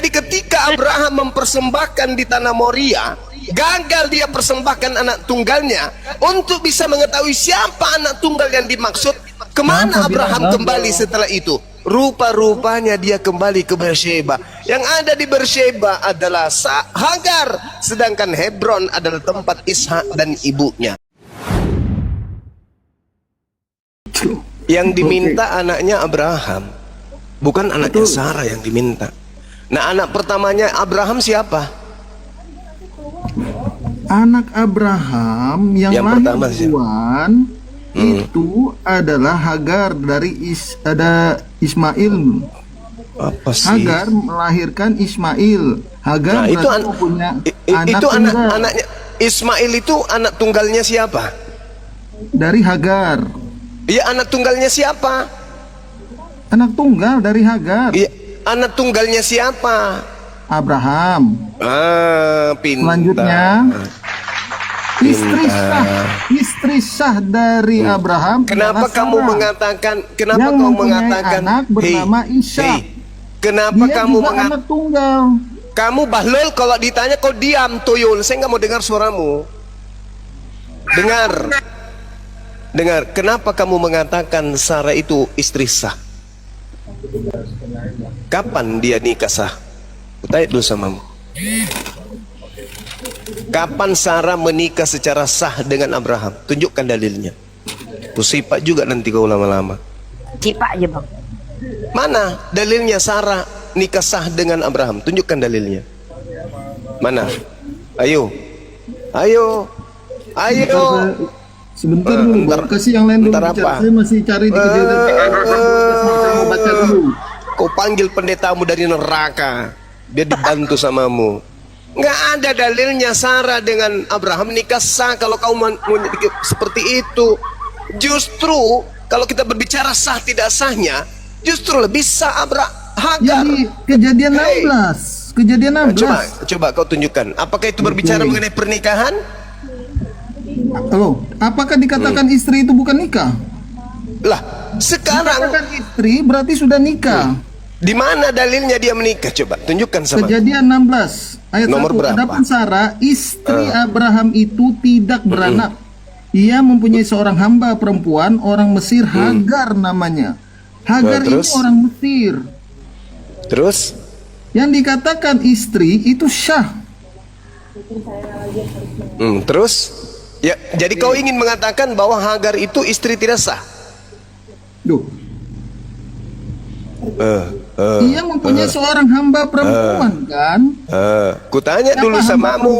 Jadi ketika Abraham mempersembahkan di tanah Moria, gagal dia persembahkan anak tunggalnya. Untuk bisa mengetahui siapa anak tunggal yang dimaksud, kemana Abraham kembali setelah itu? Rupa-rupanya dia kembali ke Beersheba. Yang ada di Beersheba adalah Hagar, sedangkan Hebron adalah tempat Ishak dan ibunya. Yang diminta anaknya Abraham, bukan anaknya Sarah yang diminta. Nah, anak pertamanya Abraham siapa? Anak Abraham yang pertama lahir duluan itu adalah Hagar dari Ismail. Apa sih? Hagar melahirkan Ismail. Hagar itu punya itu anaknya Ismail. Itu anak tunggalnya siapa? Dari Hagar. Iya, anak tunggalnya siapa? Anak tunggal dari Hagar. Iya, anak tunggalnya siapa? Abraham. Pintar. Selanjutnya istri sah dari Abraham. Kenapa kamu mengatakan? Kenapa kamu mengatakan? Anak bernama Ishak. Kenapa Dia kamu juga anak tunggal? Kamu bahlul, kalau ditanya kau diam, tuyul. Saya nggak mau dengar suaramu. Dengar. Kenapa kamu mengatakan Sarah itu istri sah? Kapan dia nikah sah? Kutanya dulu samamu. Kapan Sarah menikah secara sah dengan Abraham? Tunjukkan dalilnya. Kusipak juga nanti kau lama-lama. Cipak aja bang. Mana dalilnya Sarah nikah sah dengan Abraham? Tunjukkan dalilnya. Mana? Ayo. Sebentar dulu, kasih yang lain dulu. Saya masih cari di kejadian. Saya mau baca dulu. Kau panggil pendetamu dari neraka, biar dibantu samamu. Nggak ada dalilnya Sarah dengan Abraham nikah sah kalau kau seperti itu. Justru kalau kita berbicara sah tidak sahnya, justru lebih sah Hagar. Jadi kejadian 16. Kejadian 16. Coba kau tunjukkan. Apakah itu berbicara mengenai pernikahan? Halo, apakah dikatakan istri itu bukan nikah? Lah, sekarang dikatakan istri berarti sudah nikah. Di mana dalilnya dia menikah? Coba tunjukkan sama. Kejadian 16 ayat Nomor 1. berapa? Adapun Sarah, istri Abraham itu tidak beranak. Ia mempunyai seorang hamba perempuan orang Mesir, Hagar namanya. Hagar ini orang Mesir. Terus? Yang dikatakan istri itu syah. Terus? Ya, jadi kau ingin mengatakan bahwa Hagar itu istri tidak sah? Duh. Ia mempunyai seorang hamba perempuan kan? Kutanya dulu samamu.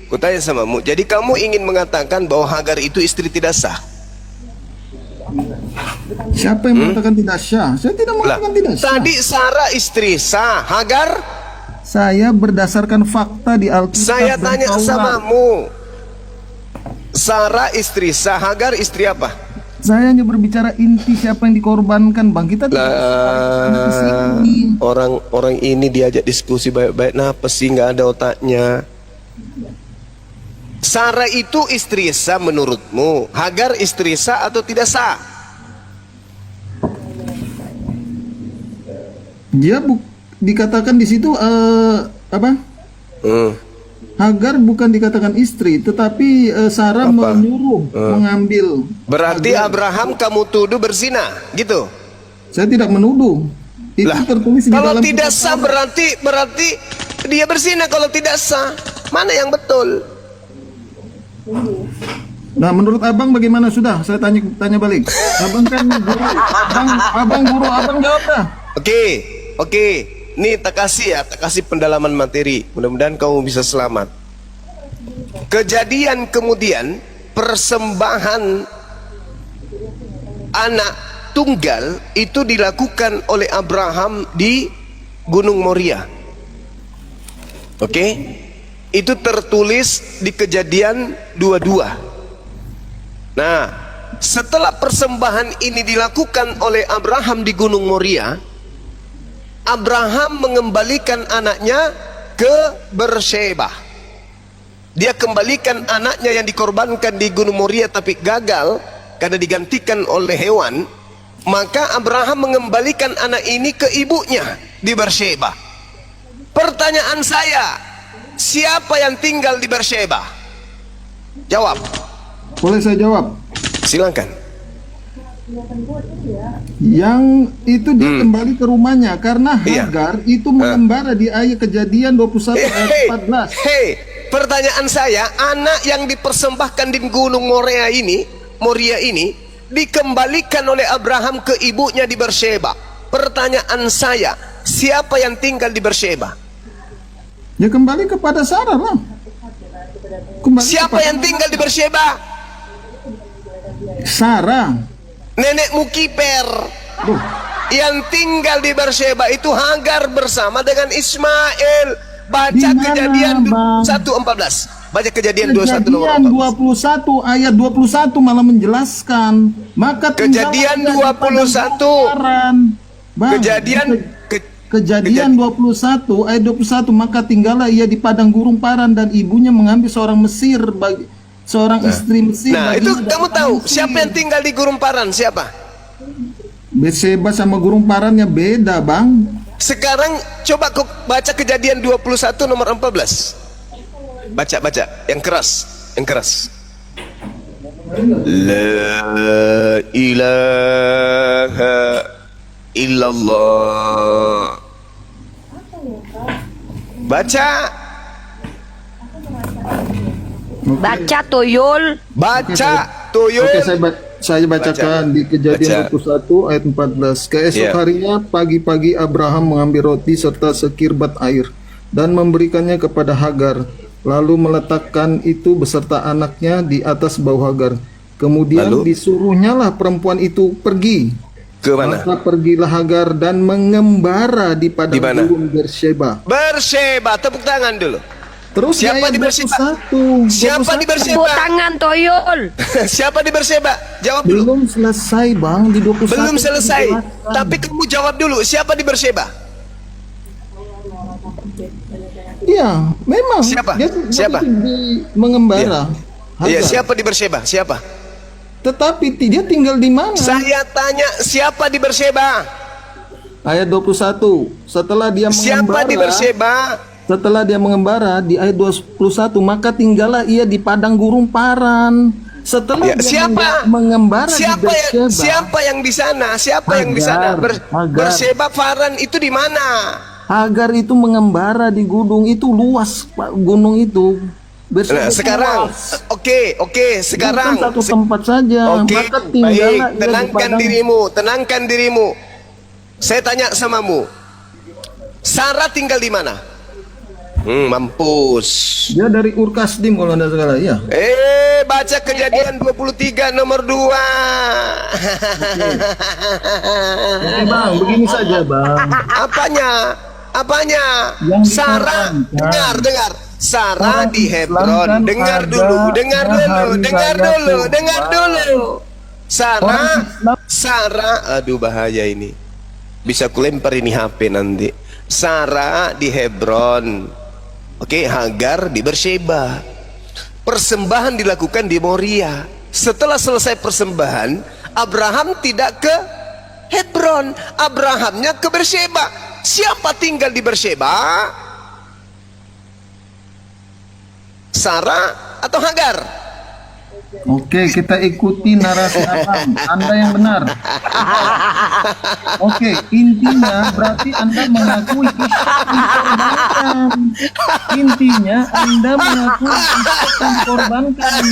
Kutanya samamu. Jadi kamu ingin mengatakan bahwa Hagar itu istri tidak sah? Siapa yang mengatakan tidak sah? Saya tidak mengatakan tidak sah. Tadi Sarah istri sah, Hagar? Saya berdasarkan fakta di Alkitab. Saya tanya samamu. Sarah istri sah, Hagar istri apa? Saya hanya berbicara inti siapa yang dikorbankan, Bang. Kita orang ini diajak diskusi baik-baik, kenapa sih nggak ada otaknya? Sarah itu istri sah menurutmu? Hagar istri sah atau tidak sah? Dia dikatakan di situ apa? Hagar bukan dikatakan istri, tetapi Sarah menyuruh mengambil. Berarti Hagar. Abraham kamu tuduh berzina, gitu? Saya tidak menuduh. Itu tertulis di kalau dalam tidak sah berarti dia berzina. Kalau tidak sah, mana yang betul? Nah, menurut abang bagaimana? Sudah, saya tanya balik. Abang kan guru, abang guru, abang jawab dah. Oke. Nih tak kasih pendalaman materi. Mudah-mudahan kamu bisa selamat. Kejadian kemudian persembahan anak tunggal itu dilakukan oleh Abraham di Gunung Moria. Oke? Itu tertulis di Kejadian 22. Nah, setelah persembahan ini dilakukan oleh Abraham di Gunung Moria, Abraham mengembalikan anaknya ke Beersheba. Dia kembalikan anaknya yang dikorbankan di Gunung Moria tapi gagal karena digantikan oleh hewan. Maka Abraham mengembalikan anak ini ke ibunya di Beersheba. Pertanyaan saya, siapa yang tinggal di Beersheba? Jawab. Boleh saya jawab? Silakan. Yang itu dia kembali ke rumahnya karena Iya. Hagar itu mengembara di ayat Kejadian 21 ayat 14. Hei, pertanyaan saya, anak yang dipersembahkan di Gunung Moria ini dikembalikan oleh Abraham ke ibunya di Beersheba. Pertanyaan saya, siapa yang tinggal di Beersheba? Ya kembali kepada Sarah lah. Kembali Siapa kepada yang tinggal di Beersheba? Sarah. Nenekmu Kiper. Duh, Yang tinggal di Beersheba itu Hagar bersama dengan Ismail. Baca Di mana, Kejadian Bang? 1:14. Baca Kejadian 21 nomor Kejadian 14. 21 ayat 21 malah menjelaskan. Maka Kejadian tinggallah ia di padang 21. Paran. Bang, Kejadian 21 ayat 21, maka tinggallah ia di padang gurung paran dan ibunya mengambil seorang Mesir bagi seorang istri Mesir. Nah, baginya itu dari kamu padang tahu Mesir. siapa yang tinggal di gurun paran? Siapa? Berseba sama gurung parannya beda, Bang. Sekarang coba kau baca Kejadian 21 nomor 14. Baca yang keras, La ilaha illallah. Baca Baca tuyul. tuyul. Oke, saya bacakan di Kejadian 21 ayat 14. Keesok Iya. harinya pagi-pagi Abraham mengambil roti serta sekirbat air dan memberikannya kepada Hagar, lalu meletakkan itu beserta anaknya di atas bahu Hagar. Kemudian Lalu? disuruhnyalah perempuan itu pergi. Ke mana? Maka pergilah Hagar dan mengembara di Di padang mana? gurun Beersheba. Beersheba, tepuk tangan dulu. Terus Siapa ayat di Beersheba? 21, Siapa di 21. Tepuk Beersheba? tangan tuyul. Siapa di Beersheba? Jawab dulu. Belum selesai, Bang, di 21. Belum selesai. dijelaskan. Tapi kamu jawab dulu. Siapa di Beersheba? Iya, memang. Siapa? Dia Siapa? di mengembara. Iya, Hagar. siapa di Beersheba? Siapa? Tetapi dia tinggal di mana? Saya tanya, siapa di Beersheba? Ayat 21. Setelah dia Siapa di Beersheba? Setelah dia mengembara di ayat 21, maka tinggallah ia di padang gurung paran. Setelah Ya, dia siapa? mengembara di Beersheba. Siapa yang di sana? Siapa yang di sana? Hagar. Beersheba Faran itu di mana? Hagar itu mengembara di gunung itu luas, Pak, gunung itu. Beersheba Nah, itu sekarang, luas. oke, sekarang. Bukan satu tempat saja. Oke, Maka tinggallah baik. ia di Tenangkan padang- tenangkan dirimu. Saya tanya samamu. Sarah tinggal di mana? Mampus. Dia dari Ur Kasdim kalau anda salah, ya. Baca Kejadian 23 nomor 2. Oke, Bang, begini saja, Bang. Apanya? Yang Sarah, disarankan. dengar. Sarah Orang di Islam Hebron. kan Dengar ada dulu. hari raya Kurban. Sarah, aduh bahaya ini. Bisa kulempar ini HP nanti. Sarah di Hebron. Oke, Hagar di Beersheba. Persembahan dilakukan di Moria. Setelah selesai persembahan, Abraham tidak ke Hebron, Abrahamnya ke Beersheba. Siapa tinggal di Beersheba? Sarah atau Hagar? Oke, kita ikuti narasi Abang. Anda yang benar. Oke, intinya berarti Anda mengakui Ishak dikorbankan. Intinya Anda mengakui Ishak dikorbankan.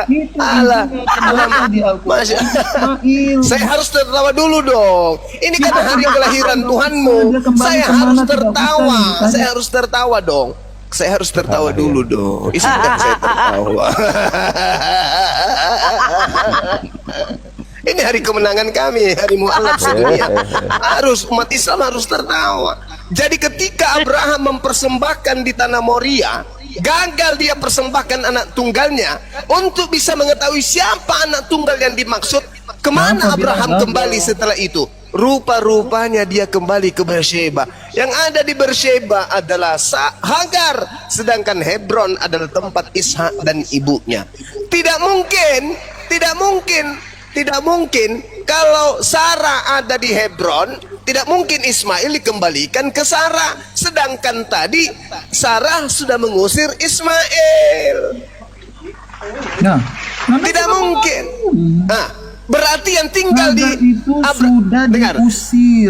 Itu intinya kenapa di Al-Quran Ismail. Saya harus tertawa dulu dong. Ini kan hari kelahiran Tuhanmu. Saya harus tertawa. Saya harus tertawa dong. Saya harus tertawa dulu dong. Izinkan saya tertawa. Ini hari kemenangan kami, hari mualaf sedunia. Umat Islam harus tertawa. Jadi ketika Abraham mempersembahkan di tanah Moria, gagal dia persembahkan anak tunggalnya untuk bisa mengetahui siapa anak tunggal yang dimaksud. Kemana Abraham kembali setelah itu? Rupa-rupanya dia kembali ke Beersheba. Yang ada di Beersheba adalah Hagar, sedangkan Hebron adalah tempat Ishak dan ibunya. Tidak mungkin Tidak mungkin kalau Sarah ada di Hebron, tidak mungkin Ismail dikembalikan ke Sarah. Sedangkan tadi Sarah sudah mengusir Ismail. Nah, Tidak mungkin. Nah, berarti yang tinggal di Hagar itu sudah dengar. diusir.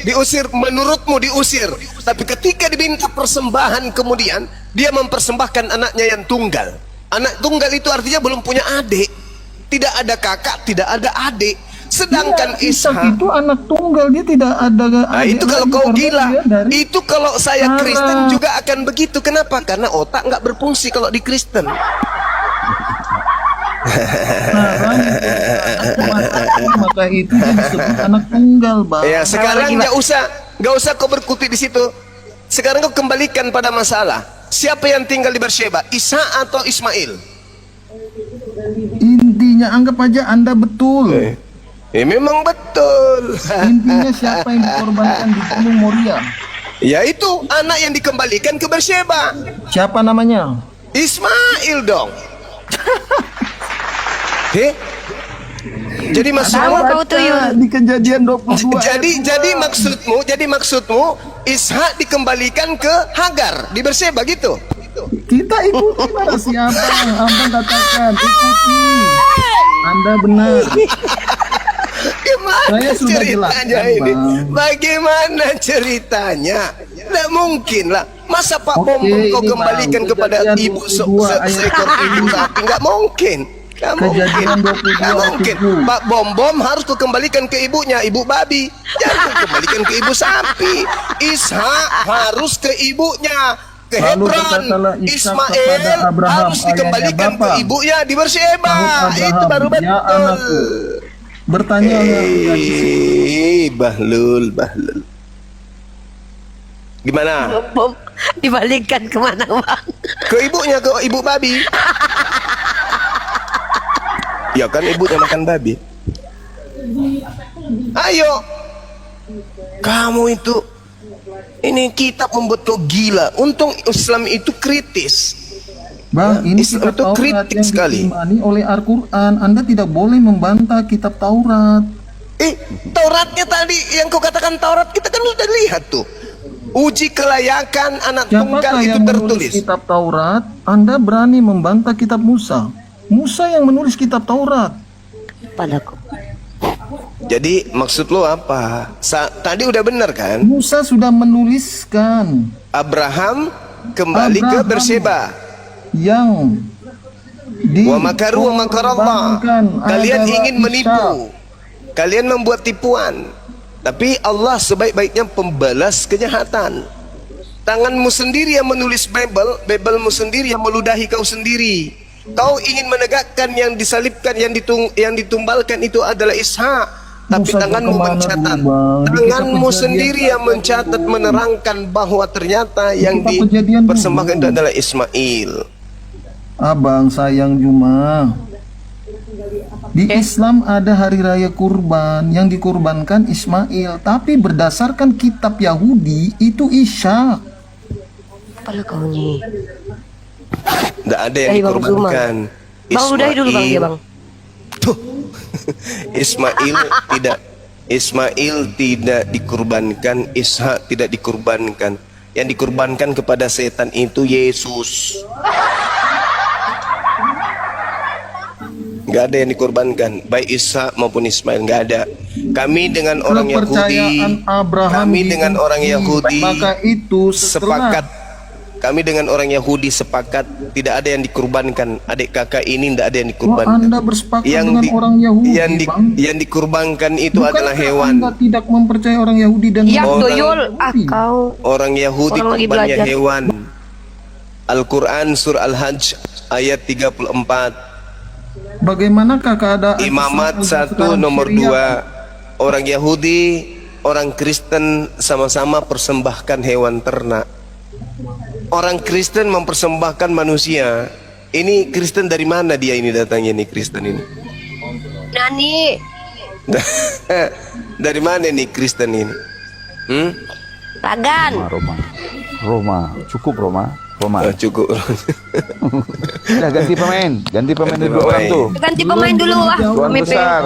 Diusir menurutmu diusir. Tapi ketika diminta persembahan kemudian dia mempersembahkan anaknya yang tunggal. Anak tunggal itu artinya belum punya adik. Tidak ada kakak, tidak ada adik. Sedangkan Ishak Ishak itu anak tunggal, dia tidak ada Nah, itu kalau lagi kau karena gila. dia dari Itu kalau saya Sarah. Kristen juga akan begitu. Kenapa? Karena otak nggak berfungsi kalau di Kristen. Sarah, maka itu dia disebut anak tunggal, Bang. Ya, sekarang nggak usah kau berkutik di situ. Sekarang kau kembalikan pada masalah. Siapa yang tinggal di Beersheba? Ishak atau Ismail? Intinya anggap aja Anda betul. Memang betul. Intinya siapa yang dikorbankan di Gunung Moria? Yaitu anak yang dikembalikan ke Beersheba. Siapa namanya? Ismail dong. Jadi Tahu maksudmu kau tuyul. Di Kejadian 22. jadi maksudmu Ishak dikembalikan ke Hagar di Beersheba gitu. Kita ikuti para siapa? Abang katakan ikuti. Anda benar. Gimana Saya sudah ceritanya jelaskan, ini? Bang. Bagaimana ceritanya? Tidak mungkin lah. Masa Pak Oke, Bom kau ini, kembalikan Bang, kepada Kejadian ibu 22 ayat seekor ibu sapi? Nggak mungkin. Nggak mungkin. Kejadian 22 Nggak mungkin. ayat 7. Pak Bom harus kau kembalikan ke ibunya, ibu babi. Jangan kau kembalikan ke ibu sapi. Ishak harus ke ibunya, ke Lalu Hebron. berkatalah Ishak kepada Ismail Abraham, harus dikembalikan ayahnya ke bapa. ibunya di Beersheba. Sahut Itu baru Abraham, ya betul. anakku. Bertanyalah Bahlul. Gimana? Bom, dibalikkan kemana, Bang? Ke ibunya, ke ibu babi. Ya kan ibunya makan babi. Ayo. Kamu itu ini kitab membuat kau gila. Untung Islam itu kritis. Bang, ini Islam kitab itu Taurat kritik yang sekali. diimani oleh Al-Quran. Anda tidak boleh membantah kitab Taurat. Tauratnya tadi yang kau katakan Taurat kita kan sudah lihat tuh. Uji kelayakan anak tunggal Siapakah itu yang menulis tertulis. kitab Taurat? Anda berani membantah kitab Musa. Musa yang menulis kitab Taurat. Padaku. Jadi maksud lo apa? Tadi udah benar kan? Musa sudah menuliskan Abraham kembali ke Abraham Beersheba. yang di Wa makaru wa makarallah. Kalian adalah ingin menipu. Ishak. Kalian membuat tipuan. Tapi Allah sebaik-baiknya pembalas kejahatan. Tanganmu sendiri yang menulis Bible-mu sendiri yang meludahi kau sendiri. Kau ingin menegakkan yang disalibkan, yang ditumbalkan itu adalah Ishak. Tapi Musa tanganmu kemana mencatat. dulu, Bang? Di Tanganmu kitab sendiri Kejadian yang mencatat, menerangkan bahwa ternyata yang kitab Kejadian dipersembahkan dulu. itu adalah Ismail. Abang sayang Juma. Di Islam ada hari raya kurban yang dikurbankan Ismail, tapi berdasarkan kitab Yahudi itu Ishak. Pada kau nih. Tidak ada yang Dari Bang dikorbankan. Bang udahi dulu Bang dia, Bang. Tuh. Ismail tidak dikurbankan, Ishak tidak dikurbankan. Yang dikurbankan kepada setan itu Yesus. Gak ada yang dikorbankan, baik Ishak maupun Ismail, gak ada. Kami dengan orang Yahudi, Kepercayaan Abraham kami dengan diuji, orang Yahudi maka itu setelah sepakat. Kami dengan orang Yahudi sepakat tidak ada yang dikurbankan. Adik kakak ini tidak ada yang dikurbankan. Anda bersepakat dengan orang Yahudi, Bang. yang dikurbankan itu Bukankah adalah hewan. Anda tidak mempercayai orang Yahudi dan Ya Orang- tuyul, kau. Orang Yahudi Orang lagi kurbannya belajar. hewan. Al-Quran surah Al-Hajj ayat 34. bagaimanakah keadaan Imamat Islam 1 sekarang nomor Syria? 2. Orang Yahudi, orang Kristen sama-sama persembahkan hewan ternak. Orang Kristen mempersembahkan manusia. Ini Kristen dari mana dia ini datangnya nih Kristen ini? Nani. Dari mana nih Kristen ini? Ragan. Roma. Cukup Roma. Cukup. Udah ganti pemain dari dua orang tuh. Ganti pemain dulu wah. Tuan Pemimpin. besar.